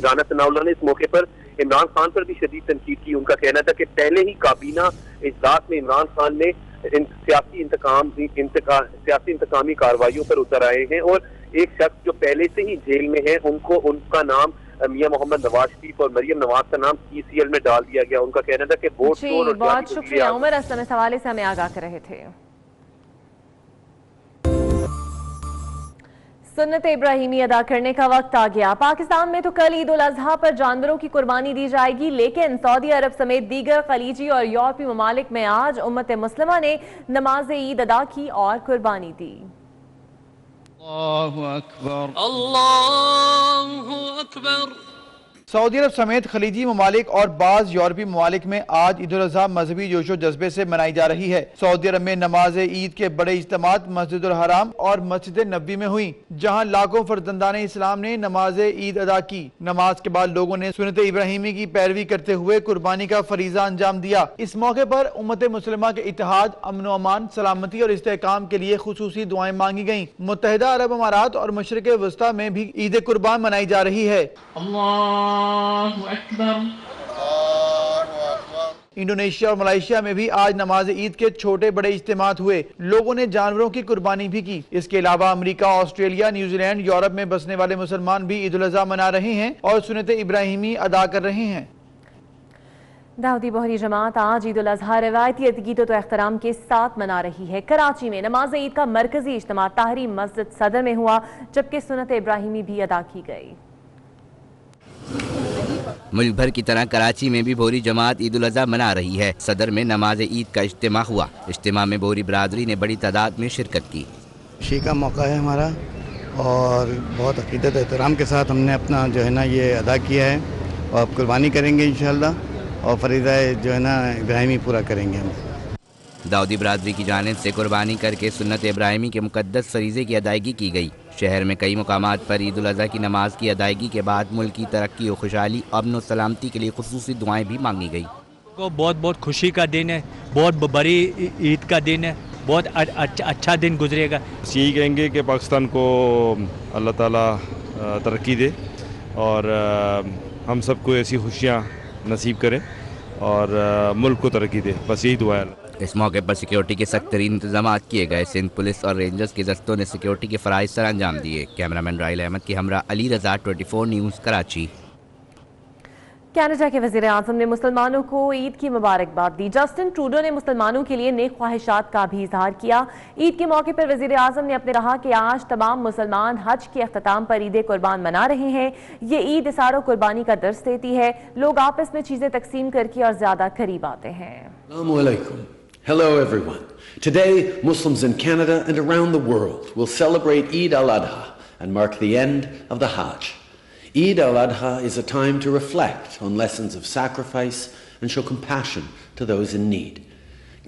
رانا ثناء اللہ نے اس موقع پر عمران خان پر بھی شدید تنقید کی. ان کا کہنا تھا کہ پہلے ہی کابینہ اجلاس میں عمران خان نے سیاسی انتقامی کارروائیوں پر اتر آئے ہیں اور ایک شخص جو پہلے سے ہی جیل میں ہے ان کا نام میاں محمد نواز شریف اور مریم نواز کا نام ECL میں ڈال دیا گیا. ان کا کہنا تھا کہ ووٹ چور اور بہت شکریہ عمر اسلم, اس حوالے سے ہمیں آگاہ کر رہے تھے. سنت ابراہیمی ادا کرنے کا وقت آ گیا. پاکستان میں تو کل عید الاضحیٰ پر جانوروں کی قربانی دی جائے گی, لیکن سعودی عرب سمیت دیگر خلیجی اور یورپی ممالک میں آج امت مسلمہ نے نماز عید ادا کی اور قربانی دی. اللہ اکبر, اللہ اکبر. سعودی عرب سمیت خلیجی ممالک اور بعض یورپی ممالک میں آج عید الاضحیٰ مذہبی جوش و جذبے سے منائی جا رہی ہے. سعودی عرب میں نماز عید کے بڑے اجتماعات مسجد الحرام اور مسجد نبوی میں ہوئی, جہاں لاکھوں فرزندان اسلام نے نماز عید ادا کی. نماز کے بعد لوگوں نے سنت ابراہیمی کی پیروی کرتے ہوئے قربانی کا فریضہ انجام دیا. اس موقع پر امت مسلمہ کے اتحاد, امن و امان, سلامتی اور استحکام کے لیے خصوصی دعائیں مانگی گئیں. متحدہ عرب امارات اور مشرق وسطیٰ میں بھی عید قربان منائی جا رہی ہے. اللہ اکبر. انڈونیشیا اور ملائیشیا میں بھی آج نماز عید کے چھوٹے بڑے اجتماعات ہوئے. لوگوں نے جانوروں کی قربانی بھی کی. اس کے علاوہ امریکہ, آسٹریلیا, نیوزی لینڈ, یورپ میں بسنے والے مسلمان بھی عید الاضحیٰ منا رہے ہیں اور سنت ابراہیمی ادا کر رہے ہیں. داؤدی بوہری جماعت آج عید الاضحیٰ روایتی عقیدت و احترام کے ساتھ منا رہی ہے. کراچی میں نماز عید کا مرکزی اجتماع طاہری مسجد صدر میں ہوا, جبکہ سنت ابراہیمی بھی ادا کی گئی. ملک بھر کی طرح کراچی میں بھی بوہری جماعت عید الاضحیٰ منا رہی ہے. صدر میں نماز عید کا اجتماع ہوا. اجتماع میں بوہری برادری نے بڑی تعداد میں شرکت کی. خوشی کا موقع ہے ہمارا اور بہت عقیدت احترام کے ساتھ ہم نے اپنا جو ہے نا یہ ادا کیا ہے اور قربانی کریں گے انشاءاللہ اور فریضہ جو ہے نا ابراہیمی پورا کریں گے ہم. داؤدی برادری کی جانب سے قربانی کر کے سنت ابراہیمی کے مقدس فریضے کی ادائیگی کی گئی. شہر میں کئی مقامات پر عید الاضحیٰ کی نماز کی ادائیگی کے بعد ملک کی ترقی و خوشحالی, امن و سلامتی کے لیے خصوصی دعائیں بھی مانگی گئی. بہت بہت خوشی کا دن ہے, بہت بڑی عید کا دن ہے, بہت اچھا دن گزرے گا. بس یہی کہیں گے کہ پاکستان کو اللہ تعالیٰ ترقی دے اور ہم سب کو ایسی خوشیاں نصیب کرے اور ملک کو ترقی دے, بس یہی دعا ہے. اس موقع پر سیکیورٹی کے سخت ترین انتظامات کیے گئے. سندھ پولیس اور رینجرز کے دستوں نے سیکیورٹی کے فرائض سر انجام دیے. کیمرامین رائل احمد کے ہمراہ علی رضا 24 نیوز کراچی. کینیڈا کے وزیر اعظم نے مسلمانوں کو عید کی مبارکباد دی۔ جسٹن ٹروڈو نے مسلمانوں کے لیے نیک خواہشات کا بھی اظہار کیا۔ عید کے موقع پر وزیر اعظم نے اپنے کہا کہ آج تمام مسلمان حج کے اختتام پر عید قربان منا رہے ہیں۔ یہ عید اظہار و قربانی کا درس دیتی ہے۔ لوگ آپس میں چیزیں تقسیم کر کے اور زیادہ قریب آتے ہیں۔ Assalamu alaikum. Hello everyone. Today, Muslims in Canada and around the world will celebrate Eid al-Adha and mark the end of the Hajj. Eid al-Adha is a time to reflect on lessons of sacrifice and show compassion to those in need.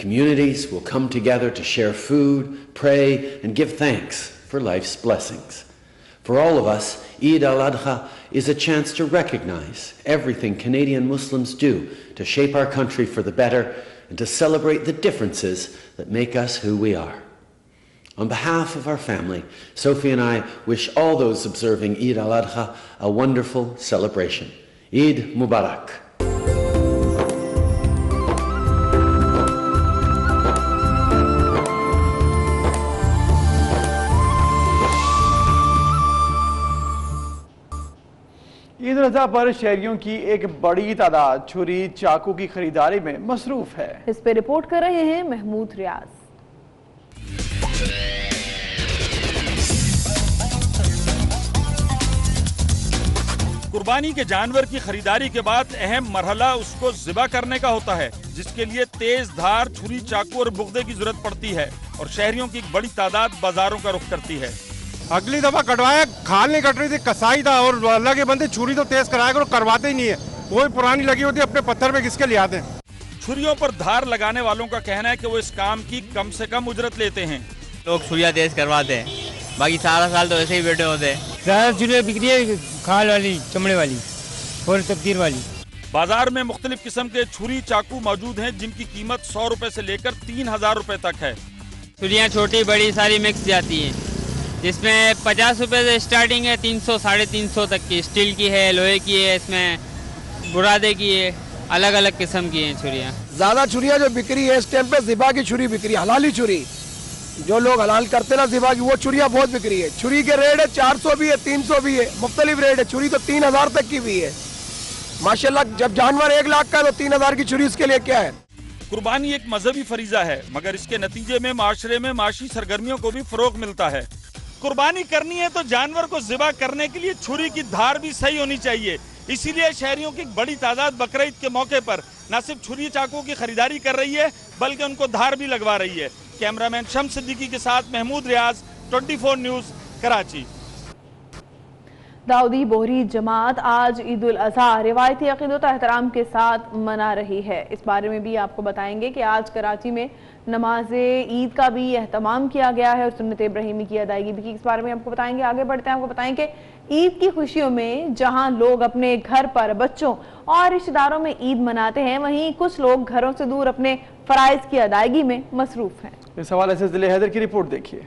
Communities will come together to share food, pray, and give thanks for life's blessings. For all of us, Eid al-Adha is a chance to recognize everything Canadian Muslims do to shape our country for the better and to celebrate the differences that make us who we are. On behalf of our family, Sophie and I wish all those observing Eid al-Adha a wonderful celebration. Eid Mubarak. عید الاضحیٰ پر شہریوں کی ایک بڑی تعداد چھری چاقو کی خریداری میں مصروف ہے۔ اس پہ رپورٹ کر رہے ہیں محمود ریاض۔ قربانی کے جانور کی خریداری کے بعد اہم مرحلہ اس کو ذبح کرنے کا ہوتا ہے، جس کے لیے تیز دھار چھری چاقو اور بغدے کی ضرورت پڑتی ہے اور شہریوں کی ایک بڑی تعداد بازاروں کا رخ کرتی ہے۔ اگلی دفعہ کٹوایا کھال نہیں کٹ رہی تھی، کسائی تھا، اور اللہ کے بندے چھری تو تیز کرائے گا، کرواتے ہی نہیں ہے، وہی پرانی لگی ہوتی ہے، اپنے پتھر پہ کس کے لے آتے ہیں۔ چھریوں پر دھار لگانے والوں کا کہنا ہے کہ وہ اس کام کی کم سے کم اجرت لیتے ہیں۔ لوگ چھریاں تیز کرواتے ہیں، باقی سارا سال تو ایسے ہی بیٹھے ہوتے ہیں۔ زیادہ چھریاں بکری ہے کھال والی، چمڑے والی اور تبدیل والی۔ بازار میں مختلف قسم کے چھری چاقو موجود ہیں جن کی قیمت 100 روپے سے لے کر 3000 روپے تک ہے۔ چھریاں چھوٹی بڑی ساری مکس جاتی ہیں، جس میں 50 روپے سے اسٹارٹنگ ہے، 300 350 تک کی، اسٹیل کی ہے، لوہے کی ہے، اس میں برادے کی ہے، الگ الگ قسم کی ہیں چھریاں۔ زیادہ چھریاں جو بکری ہے اس ٹائم پہ ذبح کی چھری بکری، حلالی چھری، جو لوگ حلال کرتے نا ذبح کی، وہ چھریاں بہت بکری ہے۔ چھری کے ریٹ ہے 400 بھی ہے، 300 بھی ہے، مختلف ریٹ ہے۔ چھری تو 3000 تک کی بھی ہے ماشاءاللہ۔ جب جانور 1 لاکھ کا ہے تو 3000 کی چھری اس کے لیے کیا ہے؟ قربانی ایک مذہبی فریضہ ہے، مگر اس کے نتیجے میں معاشرے میں معاشی سرگرمیوں کو بھی فروغ ملتا ہے۔ قربانی کرنی ہے تو جانور کو ذبح کرنے کے لیے چھری کی دھار بھی صحیح ہونی چاہیے، اسی لیے شہریوں کی ایک بڑی تعداد بقرعید کے موقع پر نہ صرف چھری چاقو کی خریداری کر رہی ہے بلکہ ان کو دھار بھی لگوا رہی ہے۔ کیمرامین شمس صدیقی کے ساتھ محمود ریاض، 24 نیوز، کراچی۔ داؤدی بوہری جماعت آج عید الاضحیٰ روایتی عقیدت و احترام کے ساتھ منا رہی ہے۔ اس بارے میں بھی آپ کو بتائیں گے کہ آج کراچی میں نماز عید کا بھی اہتمام کیا گیا ہے اور سنت ابراہیمی کی ادائیگی بھی کی۔ اس بارے میں آپ کو بتائیں گے، آگے بڑھتے ہیں، آپ کو بتائیں کہ عید کی خوشیوں میں جہاں لوگ اپنے گھر پر بچوں اور رشتہ داروں میں عید مناتے ہیں، وہیں کچھ لوگ گھروں سے دور اپنے فرائض کی ادائیگی میں مصروف ہیں۔ اس حوالے سے ضلع حیدر کی رپورٹ دیکھیے۔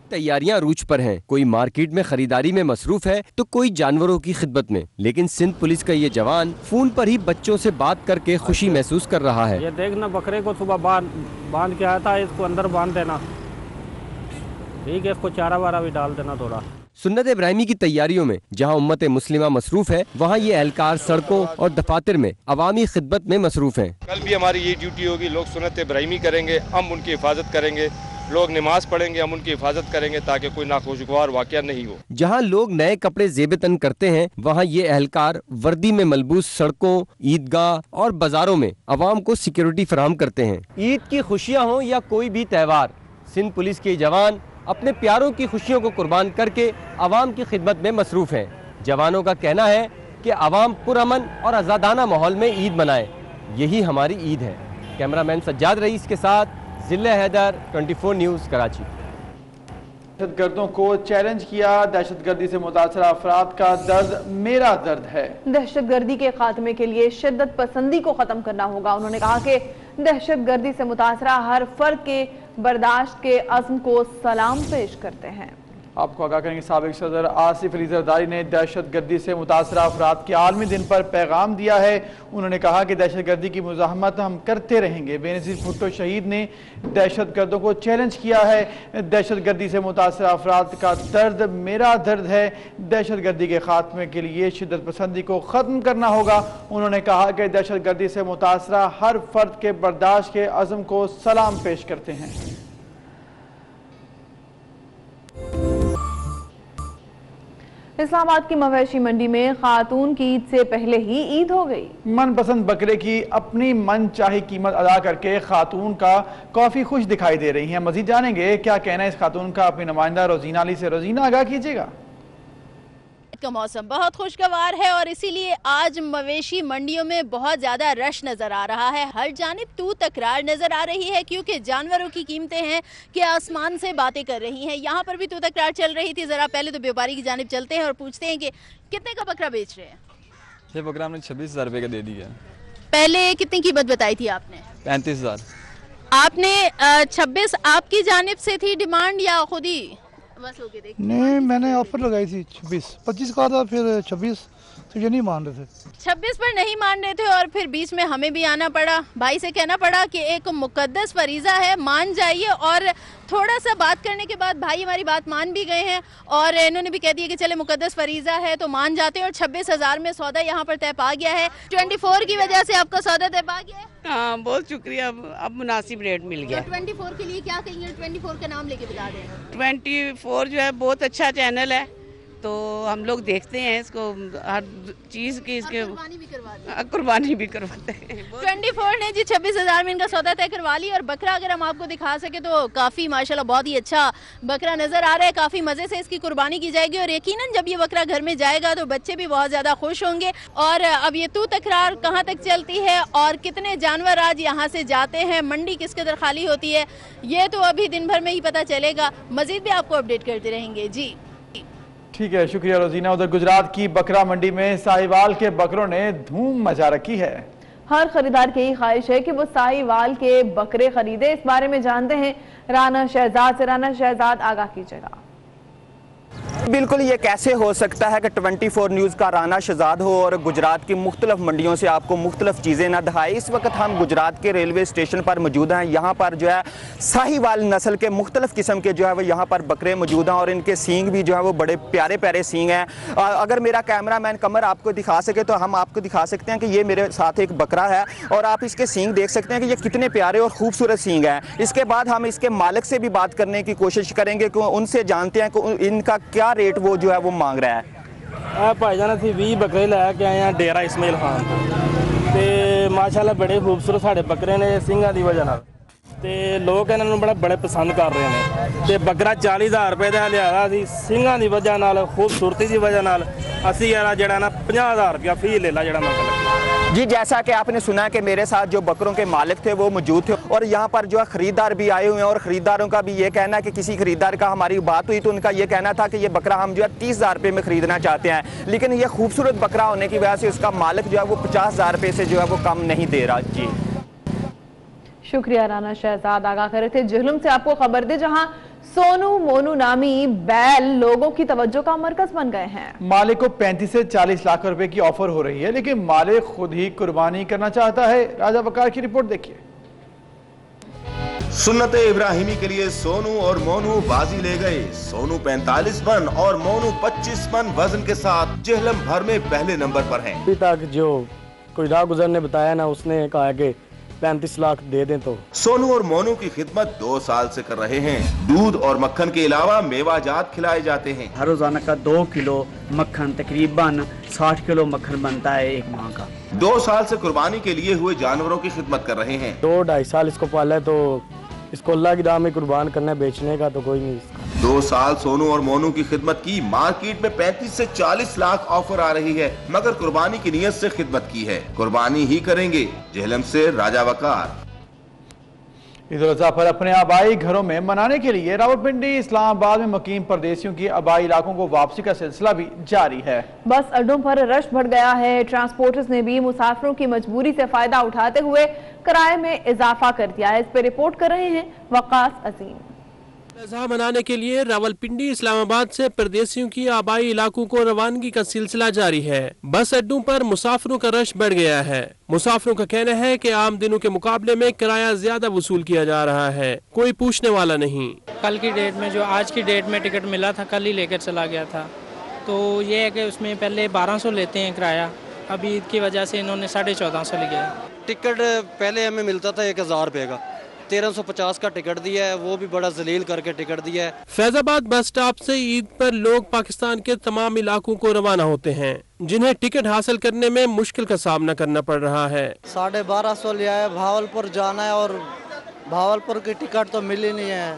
تیاریاں عروج پر ہیں، کوئی مارکیٹ میں خریداری میں مصروف ہے تو کوئی جانوروں کی خدمت میں، لیکن سندھ پولیس کا یہ جوان فون پر ہی بچوں سے بات کر کے خوشی محسوس کر رہا ہے۔ یہ دیکھنا بکرے کو صبح باندھ کے آیا تھا، اس کو اندر باندھ دینا، ٹھیک ہے، اس کو چارہ وارہ بھی ڈال دینا تھوڑا۔ سنت ابراہیمی کی تیاریوں میں جہاں امت مسلمہ مصروف ہے، وہاں یہ اہلکار سڑکوں اور دفاتر میں عوامی خدمت میں مصروف ہیں۔ کل بھی ہماری یہ ڈیوٹی ہوگی، لوگ سنت ابراہیمی کریں گے، ہم ان کی حفاظت کریں گے، لوگ نماز پڑھیں گے، ہم ان کی حفاظت کریں گے تاکہ کوئی ناخوشگوار واقعہ نہیں ہو۔ جہاں لوگ نئے کپڑے زیب تن کرتے ہیں، وہاں یہ اہلکار وردی میں ملبوس سڑکوں، عیدگاہ اور بازاروں میں عوام کو سیکیورٹی فراہم کرتے ہیں۔ عید کی خوشیاں ہوں یا کوئی بھی تہوار، سندھ پولیس کے جوان اپنے پیاروں کی خوشیوں کو قربان کر کے عوام کی خدمت میں مصروف ہیں۔ جوانوں کا کہنا ہے کہ عوام پرامن اور آزادانہ ماحول میں عید منائے، یہی ہماری عید ہے۔ کیمرامین سجاد رئیس کے ساتھ ضلع حیدر، 24 نیوز، کراچی۔ دہشت گردوں کو چیلنج کیا، دہشت گردی سے متاثرہ افراد کا درد میرا درد ہے۔ دہشت گردی کے خاتمے کے لیے شدت پسندی کو ختم کرنا ہوگا۔ انہوں نے کہا کہ دہشت گردی سے متاثرہ ہر فرد کے برداشت کے عزم کو سلام پیش کرتے ہیں۔ آپ کو آگاہ کریں گے साबिक़ सदर आसिफ अली ज़रदारी ने दहशत गर्दी से मुतासरा अफराद के आलमी दिन पर पैगाम दिया है। उन्होंने कहा कि दहशत गर्दी की मुज़ाहमत हम करते रहेंगे। बेनज़ीर भुट्टो शहीद ने दहशत गर्दों को चैलेंज किया है। दहशत गर्दी से मुतासरा अफराद का दर्द मेरा दर्द है। दहशत गर्दी के खात्मे के लिए शिद्दत पसंदी को ख़त्म करना होगा। उन्होंने कहा कि दहशत गर्दी से मुतासरा हर फर्द के बर्दाश्त के अज़म को सलाम पेश करते हैं। इस्लामाबाद की मवेशी मंडी में खातून की ईद से पहले ही ईद हो गई। मनपसंद बकरे की अपनी मन चाही कीमत अदा करके खातून का काफी खुश दिखाई दे रही हैं। मजीद जानेंगे क्या कहना है इस खातून का अपनी नुमाइंदा रोजीना अली से। रोजीना आगाह कीजिएगा। का मौसम बहुत खुशगवार है और इसीलिए आज मवेशी मंडियों में बहुत ज्यादा रश नजर आ रहा है। हर जानिब तू तकरार नजर आ रही है क्योंकि जानवरों की कीमतें हैं कि आसमान से बातें कर रही हैं। यहाँ पर भी तू तकरार चल रही थी। जरा पहले तो व्यापारी की जानिब चलते हैं और पूछते हैं कि कितने का बकरा बेच रहे हैं। ये बकरा हमने 26,000 रुपए का दे दिया। पहले कितनी कीमत बताई थी आपने? 35,000। आपने 26 आपकी जानिब से थी डिमांड या खुद ही? नहीं, मैंने ऑफर लगाई थी 25 का था, फिर 26 तो ये नहीं मान रहे थे। 26 पर नहीं मान रहे थे और फिर बीच में हमें भी आना पड़ा। भाई से कहना पड़ा कि एक मुकद्दस फरीज़ा है, मान जाइए। और थोड़ा सा बात करने के बाद भाई हमारी बात मान भी गए हैं और इन्होंने भी कह दिया कि चले मुकद्दस फरीज़ा है तो मान जाते हैं। और 26,000 में सौदा यहाँ पर तय पा गया है। 24 की वजह से आपका सौदा तय पा गया है। हाँ, बहुत शुक्रिया, अब मुनासिब रेट मिल गया। 24 के लिए क्या कहेंगे? 24 का नाम लेके बता दें। 24 जो है बहुत अच्छा चैनल है, तो हम लोग देखते हैं इसको, हर चीज़ की इसके कुर्बानी भी करवाते हैं। 24 ने जी 26,000 में इनका सौदा तय करवा ली। और बकरा अगर हम आपको दिखा सके तो काफ़ी माशाल्लाह बहुत ही अच्छा बकरा नज़र आ रहा है। काफ़ी मज़े से इसकी कुर्बानी की जाएगी और यकीनन जब ये बकरा घर में जाएगा तो बच्चे भी बहुत ज़्यादा खुश होंगे। और अब ये तू तकरार कहाँ तक चलती है और कितने जानवर आज यहाँ से जाते हैं, मंडी किस कदर खाली होती है, ये तो अभी दिन भर में ही पता चलेगा। मज़ीद भी आपको अपडेट करते रहेंगे। जी ठीक है, शुक्रिया रोजीना। उधर गुजरात की बकरा मंडी में साहिवाल के बकरों ने धूम मचा रखी है। हर खरीदार की ख्वाहिश है कि वो साहिवाल के बकरे खरीदे। इस बारे में जानते हैं राना शहजाद से। राना शहजाद, आगाह कीजिएगा। बिल्कुल, ये कैसे हो सकता है कि 24 न्यूज़ का राना शहजाद हो और गुजरात की मुख्तलिफ मंडियों से आपको मुख्तलिफ चीज़ें ना दिखाए। इस वक्त हम गुजरात के रेलवे स्टेशन पर मौजूद हैं। यहाँ पर जो है साहिवाल नस्ल के मुख्तलिफ किस्म के जो है वो यहाँ पर बकरे मौजूद हैं और इनके सींग भी जो है वो बड़े प्यारे प्यारे सींग हैं। अगर मेरा कैमरा मैन कमर आपको दिखा सके तो हम आपको दिखा सकते हैं कि ये मेरे साथ एक बकरा है और आप इसके सींग देख सकते हैं कि ये कितने प्यारे और खूबसूरत सींग हैं। इसके बाद हम इसके मालिक से भी बात करने की कोशिश करेंगे कि उनसे जानते हैं कि इनका क्या रेट वो जो है वो मांग रहा है। भाईजान असीं 20 बकरे लैके आए हैं डेरा इस्माइल खान ते माशाल्लाह बड़े खूबसूरत साढ़े बकरे ने ਸਿੰਘਾਂ ਦੀ ਵਜ੍ਹਾ ਨਾਲ ਤੇ ਲੋਕ ਇਹਨਾਂ ਨੂੰ ਬੜੇ ਪਸੰਦ ਕਰ ਰਹੇ ਨੇ ਤੇ ਬੱਕਰਾ 40,000 ਰੁਪਏ ਦਾ ਲਿਆਇਆ ਸੀ ਸਿੰਘਾਂ ਦੀ ਵਜ੍ਹਾ ਨਾਲ ਖੂਬਸੂਰਤੀ ਦੀ ਵਜ੍ਹਾ ਨਾਲ ਅਸੀਂ ਜਿਹੜਾ ਨਾ 50,000 ਰੁਪਇਆ ਫੀ ਲੈ ਲਾ ਜਿਹੜਾ ਮੰਗ ਲਿਆ। जी, जैसा कि आपने सुना कि मेरे साथ जो बकरों के मालिक थे वो मौजूद थे और यहाँ पर जो है ख़रीदार भी आए हुए हैं और ख़रीदारों का भी ये कहना है कि किसी ख़रीदार का हमारी बात हुई तो उनका ये कहना था कि ये बकरा हम जो है 30,000 रुपये में ख़रीदना चाहते हैं, लेकिन ये खूबसूरत बकरा होने की वजह से उसका मालिक जो है वो 50,000 रुपये से जो है वो कम नहीं दे रहा। जी शुक्रिया राना शहजाद, आगाह कर रहे थे। जेहलम से आपको खबर दे, जहां सोनू मोनू नामी बैल लोगों की तवज्जो का मरकज बन गए हैं। मालिक को 35 से 40 लाख रुपए की ऑफर हो रही है, लेकिन मालिक खुद ही कुर्बानी करना चाहता है। राजा वकार की रिपोर्ट देखिए। सुन्नत इब्राहिमी के लिए सोनू और मोनू बाजी ले गए। सोनू 45 मन और मोनू 25 मन वजन के साथ जेहलम भर में पहले नंबर पर हैं। अभी तक जो कोई राह गुजर ने बताया ना, उसने कहा कि 35 लाख दे दें। तो सोनू और मोनू की खिदमत 2 साल से कर रहे हैं। दूध और मक्खन के अलावा मेवाजात खिलाए जाते हैं। हर रोजाना का 2 किलो मक्खन, तकरीबन 60 किलो मक्खन बनता है एक माह का। 2 साल से कुर्बानी के लिए हुए जानवरों की खिदमत कर रहे हैं। 2-2.5 साल इसको पाला है, तो इसको अल्लाह की राह में कुर्बान करना है, बेचने का तो कोई नहीं। 2 साल सोनू और मोनू की खिदमत की। मार्केट में 35 से 40 लाख ऑफर आ रही है, मगर कुर्बानी की नीयत से खिदमत की है। कुर्बानी ही करेंगे। जेहलम से राजा वकार। ईद उल अज़हा पर अपने आबाई घरों में मनाने के लिए रावलपिंडी इस्लामाबाद में मुकीम परदेसियों की आबाई इलाकों को वापसी का सिलसिला भी जारी है। बस अड्डों पर रश बढ़ गया है। ट्रांसपोर्टर्स ने भी मुसाफिरों की मजबूरी से फायदा उठाते हुए किराए में इजाफा कर दिया है। इस पर रिपोर्ट कर रहे हैं वकास अजीम। अज़हा मनाने के लिए रावलपिंडी इस्लामाबाद से परदेशियों की आबाई इलाकों को रवानगी का सिलसिला जारी है। बस अड्डों पर मुसाफिरों का रश बढ़ गया है। मुसाफिरों का कहना है कि आम दिनों के मुकाबले में किराया ज्यादा वसूल किया जा रहा है, कोई पूछने वाला नहीं। कल की डेट में जो आज की डेट में टिकट मिला था कल ही लेकर चला गया था, तो ये है कि उसमें पहले 1200 लेते हैं किराया, अभी ईद की वजह से इन्होंने 1450 लिया है। टिकट पहले हमें मिलता था 1000 रुपये का, 1350 का टिकट दिया है, वो भी बड़ा जलील करके टिकट दिया है। फैजाबाद बस स्टॉप से ईद पर लोग पाकिस्तान के तमाम इलाकों को रवाना होते हैं, जिन्हें टिकट हासिल करने में मुश्किल का सामना करना पड़ रहा है। 1250 लिया है, भावलपुर जाना है और भावलपुर की टिकट तो मिली नहीं है,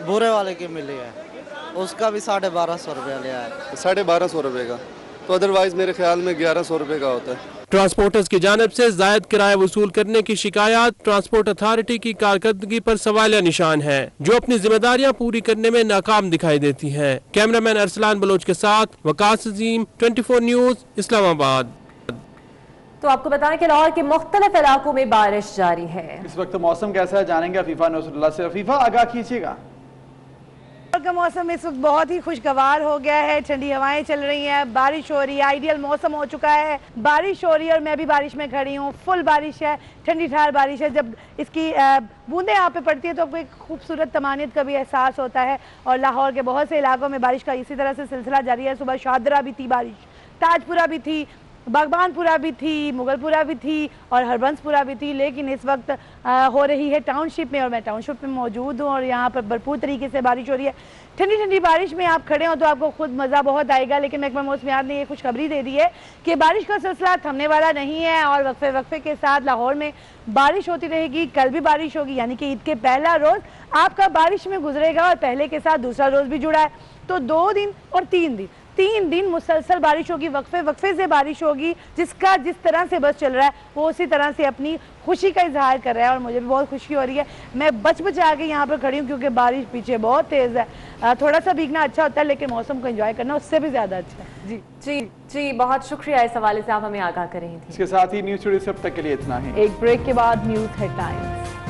बुरे वाले की मिली है, उसका भी 1250 रुपया लिया है। 1250 रुपये का, तो अदरवाइज मेरे ख्याल में 1100 रुपये का होता है। ट्रांसपोर्टर्स की जानिब से जायद किराया वसूल करने की शिकायत ट्रांसपोर्ट अथॉरिटी की कारकर्दगी पर सवालिया निशान है, जो अपनी जिम्मेदारियां पूरी करने में नाकाम दिखाई देती है। कैमरामैन अरसलान बलोच के साथ वकास अजीम, 24 न्यूज, इस्लामाबाद। तो आपको बताएं कि लाहौर के मुख्तलिफ इलाकों में बारिश जारी है। इस वक्त मौसम कैसा है जानेंगे अफीफा नसरुल्लाह से। अफीफा, आगाह कीजिएगा। का मौसम इस वक्त बहुत ही खुशगवार हो गया है, ठंडी हवाएं चल रही हैं, बारिश हो रही है, आइडियल मौसम हो चुका है, बारिश हो रही है और मैं भी बारिश में खड़ी हूँ। फुल बारिश है, ठंडी ठार बारिश है। जब इसकी बूंदें यहाँ पे पड़ती है तो आपको एक खूबसूरत तमानियत का भी एहसास होता है। और लाहौर के बहुत से इलाकों में बारिश का इसी तरह से सिलसिला जारी है। सुबह शादरा भी थी बारिश, ताजपुरा भी थी, बागबानपुरा भी थी, मुगलपुरा भी थी और हरबंसपुरा भी थी। लेकिन इस वक्त हो रही है टाउनशिप में और मैं टाउनशिप में मौजूद हूँ और यहाँ पर भरपूर तरीके से बारिश हो रही है। ठंडी ठंडी बारिश में आप खड़े हो तो आपको खुद मज़ा बहुत आएगा। लेकिन महकमा मौसमियात ने ये खुशखबरी दे दी है कि बारिश का सिलसिला थमने वाला नहीं है और वक्फे वक्फे के साथ लाहौर में बारिश होती रहेगी। कल भी बारिश होगी, यानी कि ईद के पहला रोज़ आपका बारिश में गुजरेगा और पहले के साथ दूसरा रोज़ भी जुड़ा है, तो 2 दिन और 3 दिन मुसलसल बारिश होगी, वक्फे वक्फे से बारिश होगी। जिसका जिस तरह से बस चल रहा है वो उसी तरह से अपनी खुशी का इजहार कर रहा है और मुझे भी बहुत खुशी हो रही है। मैं बच के यहाँ पर खड़ी हूँ क्योंकि बारिश पीछे बहुत तेज़ है। थोड़ा सा भीगना अच्छा होता है लेकिन मौसम को एंजॉय करना उससे भी ज़्यादा अच्छा है। जी जी जी, बहुत शुक्रिया इस हवाले से आप हमें आगाह कर रही थी। इसके साथ ही न्यूज़ स्टूडियो से अब तक के लिए इतना ही। एक ब्रेक के बाद न्यूज़ हेडलाइंस।